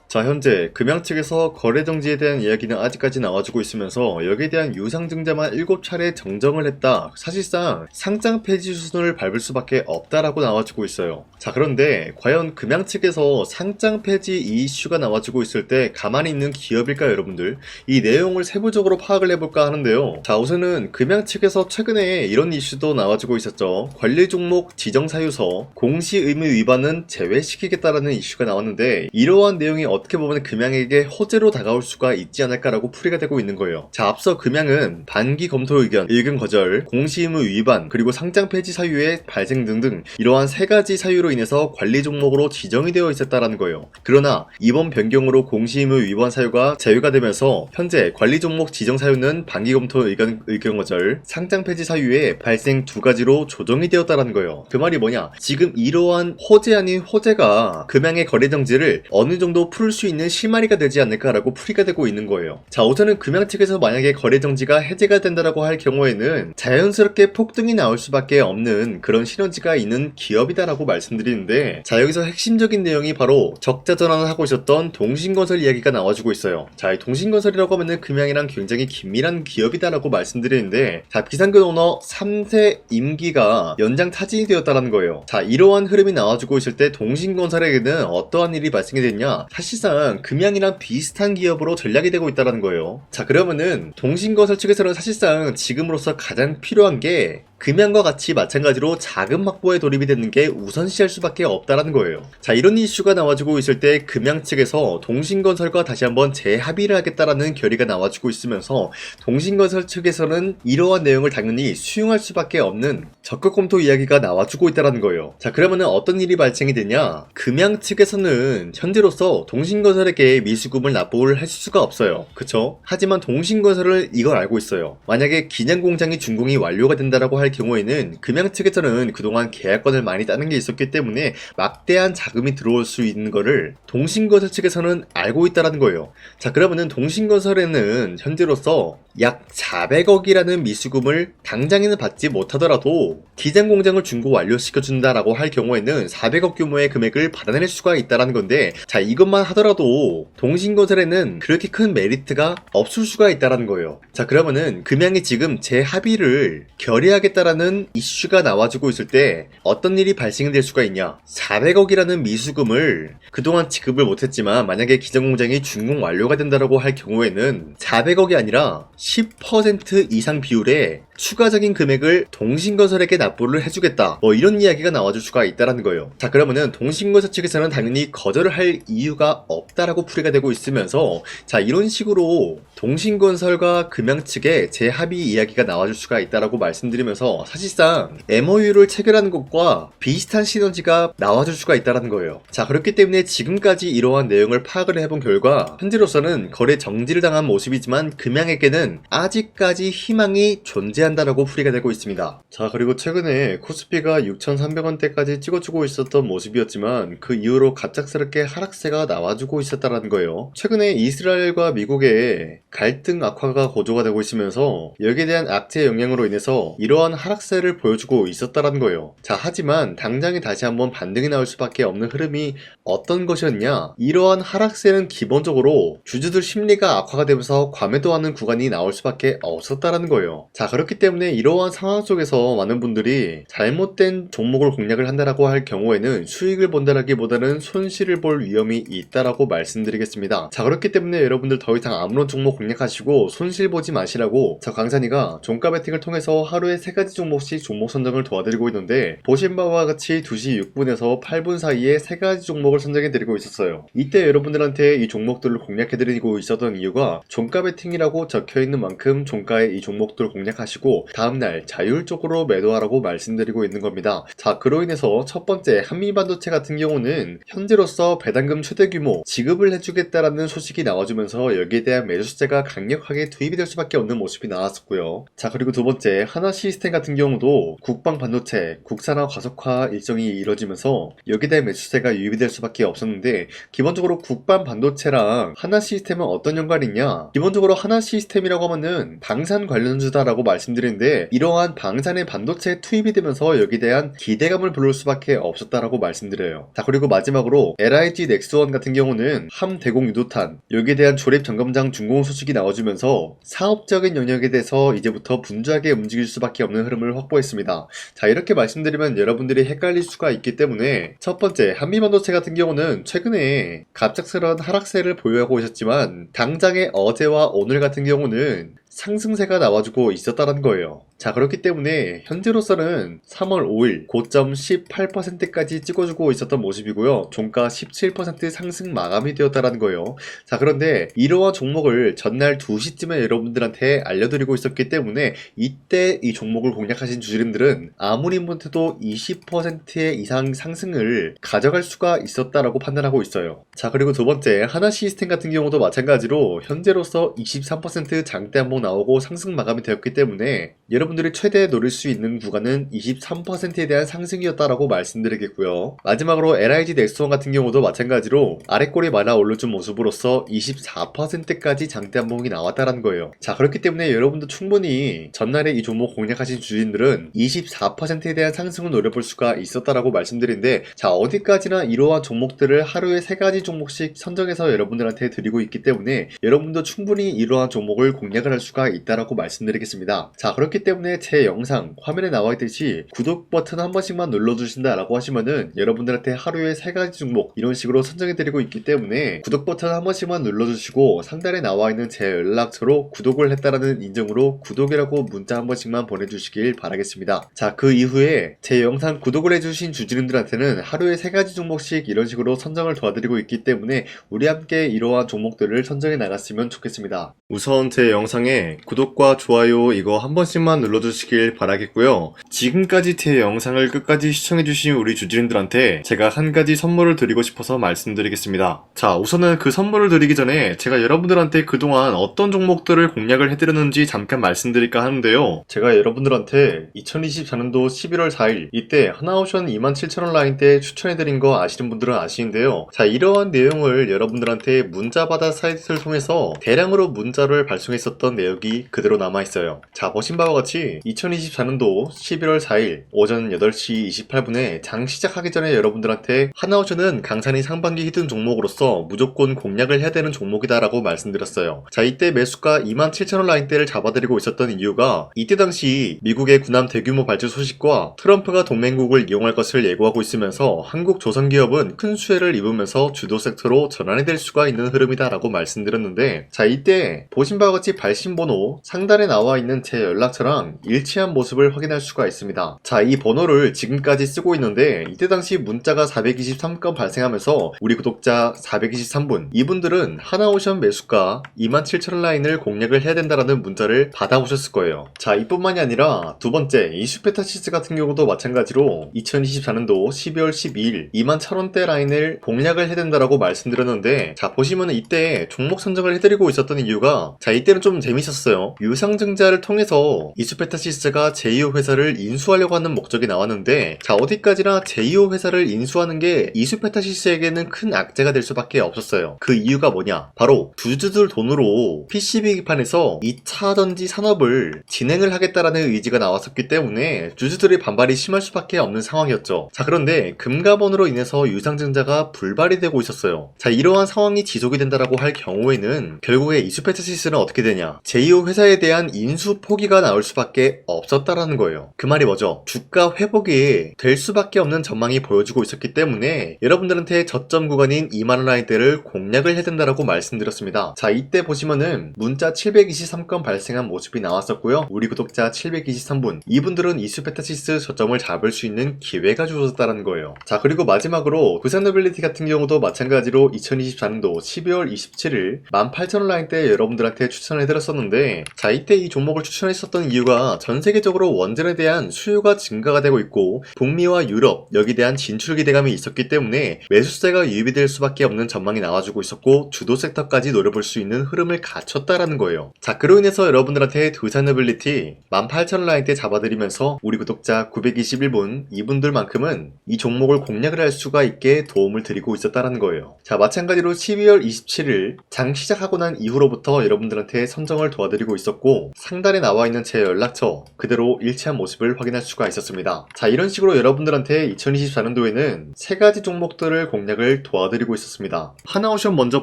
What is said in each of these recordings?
자, 현재 금양 측에서 거래 정지에 대한 이야기는 아직까지 나와주고 있으면서 여기에 대한 유상 증자만 7차례 정정을 했다. 사실상 상장 폐지 수순을 밟을 수밖에 없다라고 나와주고 있어요. 자, 그런데 과연 금양 측에서 상장 폐지 이 이슈가 나와주고 있을 때 가만히 있는 기업일까요, 여러분들? 이 내용을 세부적으로 파악을 해볼까 하는데요. 자, 우선은 금양 측에서 최근에 이런 이슈도 나와주고 있었죠. 관리 종목 지정 사유서 공시 의무 위반은 제외시키겠다라는 이슈가 나왔는데, 이러한 내용이 어떻게 보면 금양에게 호재로 다가올 수가 있지 않을까라고 풀이가 되고 있는 거예요. 자, 앞서 금양은 반기 검토 의견, 일금 거절, 공시 의무 위반, 그리고 상장 폐지 사유의 발생 등등 이러한 세 가지 사유로 인해서 관리 종목으로 지정이 되어 있었다라는 거예요. 그러나 이번 변경으로 공시 의무 위반 사유가 제외가 되면서 현재 관리 종목 지정 사유는 반기 검토 의견 거절, 상장 폐지 사유의 발생 두 가지로 조정이 되었다라는 거예요. 그 말이 뭐냐? 지금 이러한 호재 아닌 호재가 금양의 거래 정지를 어느 정도 풀 수 있는 실마리가 되지 않을까라고 풀이가 되고 있는 거예요. 자, 우선은 금양 측에서 만약에 거래 정지가 해제가 된다라고 할 경우에는 자연스럽게 폭등이 나올 수밖에 없는 그런 시너지가 있는 기업이다라고 말씀드리는데, 자, 여기서 핵심적인 내용이 바로 적자 전환을 하고 있었던 동신건설 이야기가 나와주고 있어요. 자, 이 동신건설이라고 하면은 금양이랑 굉장히 긴밀한 기업이다라고 말씀드리는데, 자, 비상근 오너 3세 임기가 연장 타진이 되었다라는 거예요. 자, 이러한 흐름이 나와주고 있을 때 동신건설에게는 어떠한 일이 발생이 됐냐? 사실상 금양이랑 비슷한 기업으로 전략이 되고 있다는 거예요. 자, 그러면은 동신건설 측에서는 사실상 지금으로서 가장 필요한 게 금양과 같이 마찬가지로 자금 확보에 돌입이 되는 게 우선시할 수밖에 없다라는 거예요. 자, 이런 이슈가 나와주고 있을 때 금양 측에서 동신건설과 다시 한번 재합의를 하겠다라는 결의가 나와주고 있으면서 동신건설 측에서는 이러한 내용을 당연히 수용할 수밖에 없는 적극 검토 이야기가 나와주고 있다라는 거예요. 자, 그러면은 어떤 일이 발생이 되냐? 금양 측에서는 현재로서 동신건설에게 미수금을 납부를 할 수가 없어요. 그쵸? 하지만 동신건설은 이걸 알고 있어요. 만약에 기념공장이 준공이 완료가 된다라고 할 경우에는 금양 측에서는 그동안 계약권을 많이 따는 게 있었기 때문에 막대한 자금이 들어올 수 있는 거를 동신건설 측에서는 알고 있다라는 거예요. 자, 그러면은 동신건설에는 현재로서 약 400억이라는 미수금을 당장에는 받지 못하더라도 기장 공장을 준공 완료시켜준다라고 할 경우에는 400억 규모의 금액을 받아낼 수가 있다라는 건데, 자, 이것만 하더라도 동신건설에는 그렇게 큰 메리트가 없을 수가 있다라는 거예요. 자, 그러면은 금양이 지금 재합의를 결의하겠다라는 이슈가 나와주고 있을 때 어떤 일이 발생될 수가 있냐? 400억이라는 미수금을 그동안 지급을 못했지만 만약에 기장 공장이 준공 완료가 된다라고 할 경우에는 400억이 아니라 10% 이상 비율의 추가적인 금액을 동신건설에게 납부를 해주겠다, 뭐 이런 이야기가 나와줄 수가 있다라는 거예요. 자, 그러면은 동신건설 측에서는 당연히 거절을 할 이유가 없다라고 풀이가 되고 있으면서, 자, 이런 식으로 동신건설과 금양 측의 재합의 이야기가 나와줄 수가 있다라고 말씀드리면서 사실상 MOU를 체결하는 것과 비슷한 시너지가 나와줄 수가 있다라는 거예요. 자, 그렇기 때문에 지금까지 이러한 내용을 파악을 해본 결과 현재로서는 거래 정지를 당한 모습이지만 금양에게는 아직까지 희망이 존재한다라고 풀이가 되고 있습니다. 자, 그리고 최근에 코스피가 6,300원대까지 찍어주고 있었던 모습이었지만 그 이후로 갑작스럽게 하락세가 나와주고 있었다는 거예요. 최근에 이스라엘과 미국의 갈등 악화가 고조가 되고 있으면서 여기에 대한 악재 영향으로 인해서 이러한 하락세를 보여주고 있었다는 거예요. 자, 하지만 당장에 다시 한번 반등이 나올 수밖에 없는 흐름이 어떤 것이었냐? 이러한 하락세는 기본적으로 주주들 심리가 악화가 되면서 과매도하는 구간이 나올 수밖에 없었다는 거예요. 자, 그렇기 때문에 이러한 상황 속에서 많은 분들이 잘못된 종목을 공략을 한다라고 할 경우에는 수익을 본다라기보다는 손실을 볼 위험이 있다라고 말씀드리겠습니다. 자, 그렇기 때문에 여러분들 더 이상 아무런 종목 공략하시고 손실 보지 마시라고 저 강산이가 종가 베팅을 통해서 하루에 3가지 종목씩 종목 선정을 도와드리고 있는데, 보신 바와 같이 2시 6분에서 8분 사이에 3가지 종목을 선정해 드리고 있었어요. 이때 여러분들한테 이 종목들을 공략해 드리고 있었던 이유가 종가 베팅이라고 적혀 있는 만큼 종가에 이 종목들을 공략하시고 다음날 자율적으로 매도하라고 말씀드리고 있는 겁니다. 자, 그로 인해서 첫 번째 한미반도체 같은 경우는 현재로서 배당금 최대 규모 지급을 해주겠다라는 소식이 나와주면서 여기에 대한 매수세가 강력하게 투입이 될 수밖에 없는 모습이 나왔었고요. 자, 그리고 두 번째 하나시스템 같은 경우도 국방 반도체 국산화 과속화 일정이 이뤄지면서 여기에 대한 매수세가 유입이 될 수밖에 없었는데, 기본적으로 국방 반도체랑 하나시스템은 어떤 연관이 있냐? 기본적으로 하나시스템이라고 하면은 방산 관련주다라고 말씀드렸습니다. 말씀드리는데, 이러한 방산의 반도체 투입이 되면서 여기에 대한 기대감을 불러올 수밖에 없었다라고 말씀드려요. 자, 그리고 마지막으로 LIG 넥스원 같은 경우는 함대공 유도탄, 여기에 대한 조립 점검장 준공 소식이 나와주면서 사업적인 영역에 대해서 이제부터 분주하게 움직일 수밖에 없는 흐름을 확보했습니다. 자, 이렇게 말씀드리면 여러분들이 헷갈릴 수가 있기 때문에, 첫 번째 한미반도체 같은 경우는 최근에 갑작스러운 하락세를 보유하고 있었지만 당장의 어제와 오늘 같은 경우는 상승세가 나와주고 있었다는 거예요. 자, 그렇기 때문에 현재로서는 3월 5일 고점 18%까지 찍어주고 있었던 모습이고요. 종가 17% 상승 마감이 되었다는 거예요. 자, 그런데 이러한 종목을 전날 2시쯤에 여러분들한테 알려드리고 있었기 때문에 이때 이 종목을 공략하신 주주님들은 아무리 못해도 20% 이상 상승을 가져갈 수가 있었다라고 판단하고 있어요. 자, 그리고 두 번째 하나시스템 같은 경우도 마찬가지로 현재로서 23% 장대 한번 나오고 상승 마감이 되었기 때문에 여러분들이 최대 노릴 수 있는 구간은 23%에 대한 상승이었다라고 말씀드리겠고요. 마지막으로 LIG 넥스원 같은 경우도 마찬가지로 아래꼬리 말아 올려준 모습으로서 24%까지 장대 한봉이 나왔다는 거예요. 자, 그렇기 때문에 여러분도 충분히 전날에 이 종목 공략하신 주인들은 24%에 대한 상승을 노려볼 수가 있었다라고 말씀드리는데, 자, 어디까지나 이러한 종목들을 하루에 3가지 종목씩 선정해서 여러분들한테 드리고 있기 때문에 여러분도 충분히 이러한 종목을 공략을 할 수가 있다라고 말씀드리겠습니다. 자, 그렇기 때문에 제 영상 화면에 나와 있듯이 구독 버튼 한 번씩만 눌러주신다 라고 하시면은 여러분들한테 하루에 3가지 종목 이런 식으로 선정해드리고 있기 때문에 구독 버튼 한 번씩만 눌러주시고 상단에 나와 있는 제 연락처로 구독을 했다라는 인증으로 구독이라고 문자 한 번씩만 보내주시길 바라겠습니다. 자, 그 이후에 제 영상 구독을 해주신 주주님들한테는 하루에 3가지 종목씩 이런 식으로 선정을 도와드리고 있기 때문에 우리 함께 이러한 종목들을 선정해 나갔으면 좋겠습니다. 우선 제 영상에 구독과 좋아요 이거 한 번씩만 눌러주시길 바라겠고요. 지금까지 제 영상을 끝까지 시청해주신 우리 주주님들한테 제가 한 가지 선물을 드리고 싶어서 말씀드리겠습니다. 자, 우선은 그 선물을 드리기 전에 제가 여러분들한테 그동안 어떤 종목들을 공략을 해드렸는지 잠깐 말씀드릴까 하는데요. 제가 여러분들한테 2024년도 11월 4일 이때 하나오션 27,000원 라인 때 추천해드린 거 아시는 분들은 아시는데요. 자, 이러한 내용을 여러분들한테 문자받아 사이트를 통해서 대량으로 문자를 발송했었던 내역이 그대로 남아있어요. 자, 보신 바와 같이 2024년도 11월 4일 오전 8시 28분에 장 시작하기 전에 여러분들한테 하나오션은 강산이 상반기 히든 종목으로서 무조건 공략을 해야 되는 종목이다 라고 말씀드렸어요. 자, 이때 매수가 27,000원 라인대를 잡아드리고 있었던 이유가 이때 당시 미국의 군함 대규모 발주 소식과 트럼프가 동맹국을 이용할 것을 예고하고 있으면서 한국 조선기업은 큰 수혜를 입으면서 주도 섹터로 전환이 될 수가 있는 흐름이다 라고 말씀드렸는데, 자, 이때 보신 바와 같이 발신번호 상단에 나와 있는 제 연락처랑 일치한 모습을 확인할 수가 있습니다. 자, 이 번호를 지금까지 쓰고 있는데 이때 당시 문자가 423건 발생하면서 우리 구독자 423분 이분들은 하나오션 매수가 27,000원 라인을 공략을 해야 된다라는 문자를 받아오셨을 거예요. 자, 이뿐만이 아니라 두 번째 이슈페타시스 같은 경우도 마찬가지로 2024년도 12월 12일 21,000원대 라인을 공략을 해야 된다라고 말씀드렸는데, 자, 보시면 이때 종목 선정을 해드리고 있었던 이유가, 자, 이때는 좀 재밌었어요. 유상증자를 통해서 이슈페타시스가 제2호 회사를 인수하려고 하는 목적이 나왔는데, 자, 어디까지나 제2호 회사를 인수하는 게 이슈페타시스에게는 큰 악재가 될 수밖에 없었어요. 그 이유가 뭐냐? 바로 주주들 돈으로 PCB기판에서 2차 전지 산업을 진행을 하겠다라는 의지가 나왔었기 때문에 주주들의 반발이 심할 수밖에 없는 상황이었죠. 자, 그런데 금가번으로 인해서 유상증자가 불발이 되고 있었어요. 자, 이러한 상황이 지속이 된다라고 할 경우에는 결국에 이슈페타시스는 어떻게 되냐? 제2호 회사에 대한 인수 포기가 나올 수밖에 없었다라는 거예요. 그 말이 뭐죠? 주가 회복이 될 수밖에 없는 전망이 보여주고 있었기 때문에 여러분들한테 저점 구간인 2만원 라인대를 공략을 해야 된다라고 말씀드렸습니다. 자, 이때 보시면은 문자 723건 발생한 모습이 나왔었고요. 우리 구독자 723분 이분들은 이슈페타시스 저점을 잡을 수 있는 기회가 주어졌다는 거예요. 자, 그리고 마지막으로 부산노빌리티 같은 경우도 마찬가지로 2024년도 12월 27일 18,000원 라인대 여러분들한테 추천해드렸었는데, 자, 이때 이 종목을 추천했었던 이유가 전 세계적으로 원전에 대한 수요가 증가가 되고 있고 북미와 유럽 여기에 대한 진출 기대감이 있었기 때문에 매수세가 유입이 될 수밖에 없는 전망이 나와주고 있었고 주도 섹터까지 노려볼 수 있는 흐름을 갖췄다라는 거예요. 자, 그로 인해서 여러분들한테 두산노빌리티 18,000원 라인대 잡아드리면서 우리 구독자 921분 이분들만큼은 이 종목을 공략을 할 수가 있게 도움을 드리고 있었다라는 거예요. 자, 마찬가지로 12월 27일 장 시작하고 난 이후로부터 여러분들한테 선정을 도와드리고 있었고 상단에 나와 있는 제 제 연락처 그대로 일치한 모습을 확인할 수가 있었습니다. 자, 이런 식으로 여러분들한테 2024년도에는 세 가지 종목들을 공략을 도와드리고 있었습니다. 하나오션 먼저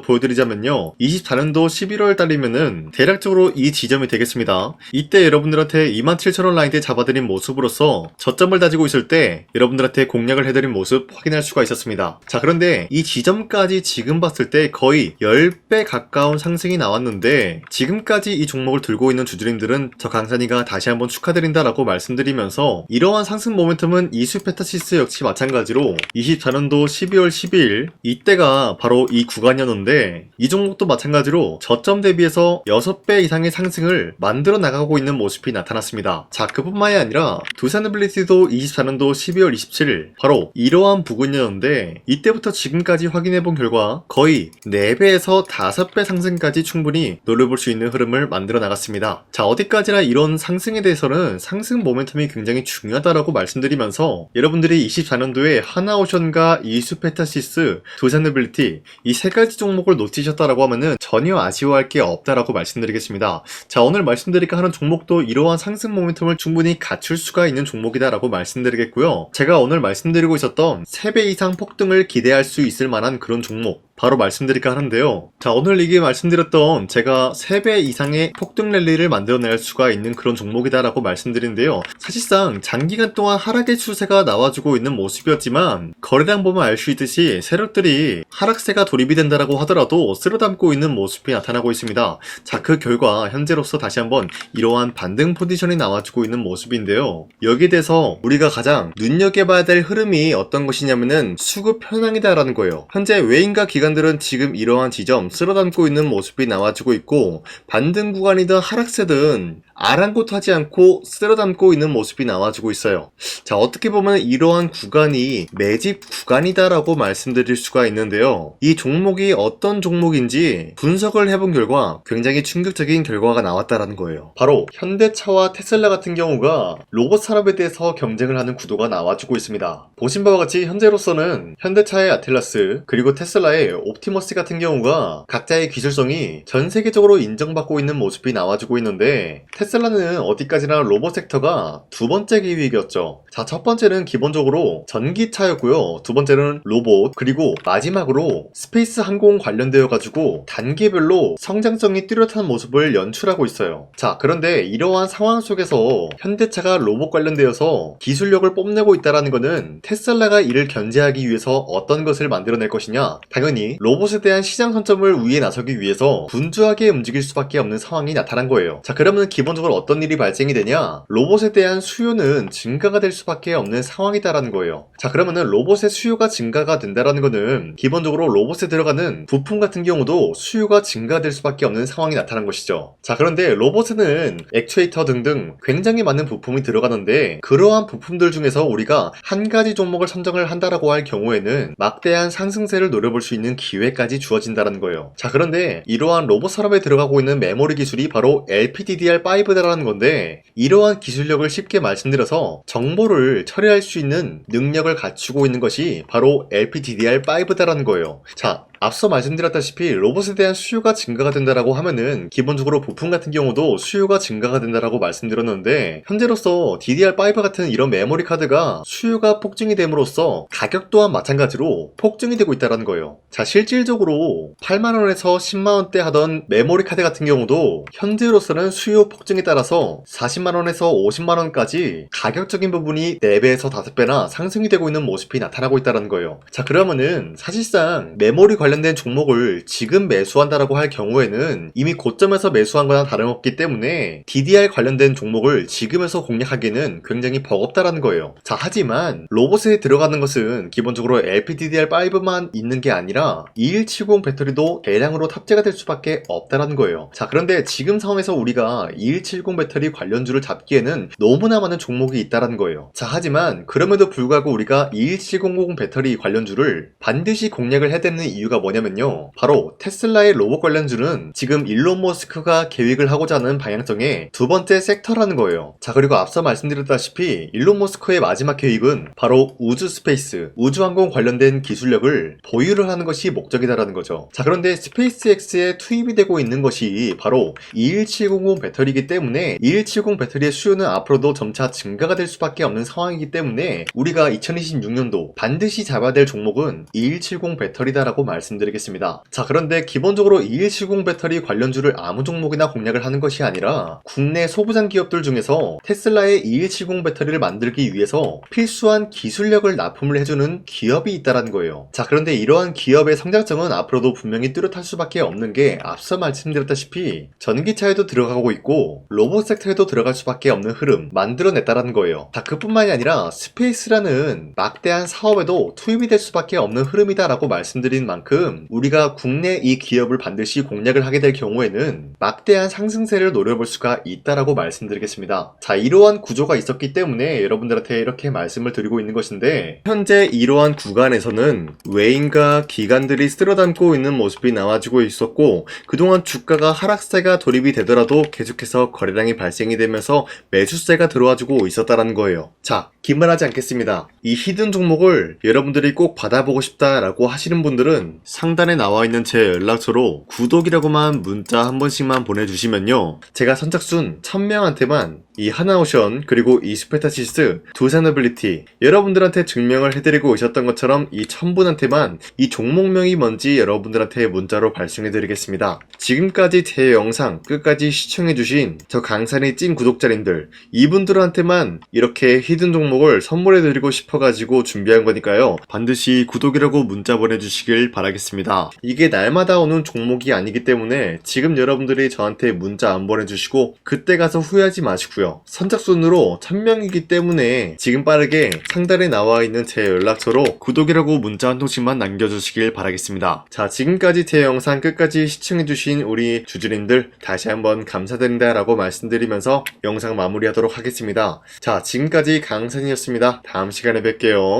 보여드리자면요, 24년도 11월 달이면은 대략적으로 이 지점이 되겠습니다. 이때 여러분들한테 27,000원 라인대 잡아드린 모습으로서 저점을 다지고 있을 때 여러분들한테 공략을 해드린 모습 확인할 수가 있었습니다. 자, 그런데 이 지점까지 지금 봤을 때 거의 10배 가까운 상승이 나왔는데, 지금까지 이 종목을 들고 있는 주주님들은 저 강산이가 다시 한번 축하드린다라고 말씀드리면서, 이러한 상승 모멘텀은 이수페타시스 역시 마찬가지로 24년도 12월 12일 이때가 바로 이 구간이었는데, 이 종목도 마찬가지로 저점 대비해서 6배 이상의 상승을 만들어 나가고 있는 모습이 나타났습니다. 자, 그뿐만이 아니라 두산에빌리티도 24년도 12월 27일 바로 이러한 부근이었는데, 이때부터 지금까지 확인해본 결과 거의 4배에서 5배 상승까지 충분히 노려볼 수 있는 흐름을 만들어 나갔습니다. 자, 어디까지나 이런 상승에 대해서는 상승 모멘텀이 굉장히 중요하다라고 말씀드리면서, 여러분들이 24년도에 하나오션과 이수페타시스, 두산에빌리티 이 세 가지 종목을 놓치셨다라고 하면은 전혀 아쉬워할 게 없다라고 말씀드리겠습니다. 자, 오늘 말씀드릴까 하는 종목도 이러한 상승 모멘텀을 충분히 갖출 수가 있는 종목이다라고 말씀드리겠고요. 제가 오늘 말씀드리고 있었던 3배 이상 폭등을 기대할 수 있을 만한 그런 종목 바로 말씀드릴까 하는데요. 자, 오늘 이게 말씀드렸던 제가 3배 이상의 폭등 랠리를 만들어낼 수가 있는 그런 종목이다라고 말씀드린데요. 사실상 장기간 동안 하락의 추세가 나와주고 있는 모습이었지만, 거래량 보면 알 수 있듯이 세력들이 하락세가 돌입이 된다라고 하더라도 쓸어담고 있는 모습이 나타나고 있습니다. 자, 그 결과 현재로서 다시 한번 이러한 반등 포지션이 나와주고 있는 모습인데요. 여기에 대해서 우리가 가장 눈여겨봐야 될 흐름이 어떤 것이냐면은 수급 현황이다라는 거예요. 현재 외인과 기관들은 지금 이러한 지점 쓸어담고 있는 모습이 나와주고 있고, 반등 구간이든 하락세든 아랑곳하지 않고 쓸어담고 있는 모습이 나와주고 있어요. 자, 어떻게 보면 이러한 구간이 매집 구간이다라고 말씀드릴 수가 있는데요. 이 종목이 어떤 종목인지 분석을 해본 결과 굉장히 충격적인 결과가 나왔다라는 거예요. 바로 현대차와 테슬라 같은 경우가 로봇 산업에 대해서 경쟁을 하는 구도가 나와주고 있습니다. 보신 바와 같이 현재로서는 현대차의 아틀라스 그리고 테슬라의 옵티머스 같은 경우가 각자의 기술성이 전 세계적으로 인정받고 있는 모습이 나와주고 있는데, 테슬라는 어디까지나 로봇 섹터가 두 번째 기획이었죠. 자, 첫 번째는 기본적으로 전기차였고요. 두 번째는 로봇, 그리고 마지막으로 스페이스 항공 관련되어 가지고 단계별로 성장성이 뚜렷한 모습을 연출하고 있어요. 자, 그런데 이러한 상황 속에서 현대차가 로봇 관련되어서 기술력을 뽐내고 있다는 것은 테슬라가 이를 견제하기 위해서 어떤 것을 만들어낼 것이냐, 당연히 로봇에 대한 시장 선점을 위해 나서기 위해서 분주하게 움직일 수밖에 없는 상황이 나타난 거예요. 자, 그러면 기본적으로 어떤 일이 발생이 되냐, 로봇에 대한 수요는 증가가 될 수밖에 없는 상황이다라는 거예요. 자, 그러면은 로봇의 수요가 증가가 된다라는 거는 기본적으로 로봇에 들어가는 부품 같은 경우도 수요가 증가될 수밖에 없는 상황이 나타난 것이죠. 자, 그런데 로봇에는 액추에이터 등등 굉장히 많은 부품이 들어가는데, 그러한 부품들 중에서 우리가 한 가지 종목을 선정을 한다라고 할 경우에는 막대한 상승세를 노려볼 수 있는 기회까지 주어진다는 거예요. 자, 그런데 이러한 로봇 산업에 들어가고 있는 메모리 기술이 바로 LPDDR5다라는 건데, 이러한 기술력을 쉽게 말씀드려서 정보를 처리할 수 있는 능력을 갖추고 있는 것이 바로 LPDDR5다라는 거예요. 자, 앞서 말씀드렸다시피 로봇에 대한 수요가 증가가 된다라고 하면은 기본적으로 부품 같은 경우도 수요가 증가가 된다라고 말씀드렸는데, 현재로서 DDR5 같은 이런 메모리 카드가 수요가 폭증이 됨으로써 가격 또한 마찬가지로 폭증이 되고 있다는 거예요. 자, 실질적으로 8만원에서 10만원대 하던 메모리 카드 같은 경우도 현재로서는 수요 폭증에 따라서 40만원에서 50만원까지 가격적인 부분이 4배에서 5배나 상승이 되고 있는 모습이 나타나고 있다는 거예요. 자, 그러면은 사실상 메모리 관련된 종목을 지금 매수한다라고 할 경우에는 이미 고점에서 매수한 거나 다름없기 때문에 DDR 관련된 종목을 지금에서 공략하기는 굉장히 버겁다라는 거예요. 자, 하지만 로봇에 들어가는 것은 기본적으로 LPDDR5만 있는 게 아니라 2170 배터리도 대량으로 탑재가 될 수밖에 없다라는 거예요. 자, 그런데 지금 상황에서 우리가 2170 배터리 관련주를 잡기에는 너무나 많은 종목이 있다라는 거예요. 자, 하지만 그럼에도 불구하고 우리가 21700 배터리 관련주를 반드시 공략을 해야 되는 이유가 뭐냐면요. 바로 테슬라의 로봇 관련주는 지금 일론 머스크가 계획을 하고자 하는 방향성의 두 번째 섹터라는 거예요. 자, 그리고 앞서 말씀드렸다시피 일론 머스크의 마지막 계획은 바로 우주 스페이스, 우주항공 관련된 기술력을 보유를 하는 것이 목적이다라는 거죠. 자, 그런데 스페이스X에 투입이 되고 있는 것이 바로 21700 배터리이기 때문에 2170 배터리의 수요는 앞으로도 점차 증가가 될 수밖에 없는 상황이기 때문에 우리가 2026년도 반드시 잡아야 될 종목은 2170 배터리다라고 말씀드리겠습니다. 자, 그런데 기본적으로 2170 배터리 관련주를 아무 종목이나 공략을 하는 것이 아니라 국내 소부장 기업들 중에서 테슬라의 2170 배터리를 만들기 위해서 필수한 기술력을 납품을 해주는 기업이 있다는 거예요. 자, 그런데 이러한 기업의 성장성은 앞으로도 분명히 뚜렷할 수밖에 없는 게 앞서 말씀드렸다시피 전기차에도 들어가고 있고 로봇 섹터에도 들어갈 수밖에 없는 흐름 만들어냈다라는 거예요. 자, 그뿐만이 아니라 스페이스라는 막대한 사업에도 투입이 될 수밖에 없는 흐름이다라고 말씀드린 만큼 우리가 국내 이 기업을 반드시 공략을 하게 될 경우에는 막대한 상승세를 노려볼 수가 있다라고 말씀드리겠습니다. 자, 이러한 구조가 있었기 때문에 여러분들한테 이렇게 말씀을 드리고 있는 것인데 현재 이러한 구간에서는 외인과 기관들이 쓸어담고 있는 모습이 나와지고 있었고 그동안 주가가 하락세가 돌입이 되더라도 계속해서 거래량이 발생이 되면서 매수세가 들어와주고 있었다라는 거예요. 자, 기만하지 않겠습니다. 이 히든 종목을 여러분들이 꼭 받아보고 싶다라고 하시는 분들은 상단에 나와 있는 제 연락처로 구독이라고만 문자 한 번씩만 보내주시면요. 제가 선착순 1000명한테만 이 하나오션 그리고 이 스페타시스 두산어빌리티 여러분들한테 증명을 해드리고 있었던 것처럼 이 1000분한테만 이 종목명이 뭔지 여러분들한테 문자로 발송해드리겠습니다. 지금까지 제 영상 끝까지 시청해주신 저 강산의 찐 구독자님들 이분들한테만 이렇게 히든 종목을 선물해드리고 싶어가지고 준비한 거니까요. 반드시 구독이라고 문자 보내주시길 바라겠습니다. 이게 날마다 오는 종목이 아니기 때문에 지금 여러분들이 저한테 문자 안 보내주시고 그때 가서 후회하지 마시고요. 선착순으로 1000명이기 때문에 지금 빠르게 상단에 나와 있는 제 연락처로 구독이라고 문자 한 통씩만 남겨주시길 바라겠습니다. 자, 지금까지 제 영상 끝까지 시청해주신 우리 주주님들 다시 한번 감사드린다 라고 말씀드리면서 영상 마무리하도록 하겠습니다. 자, 지금까지 강산이었습니다. 다음 시간에 뵐게요.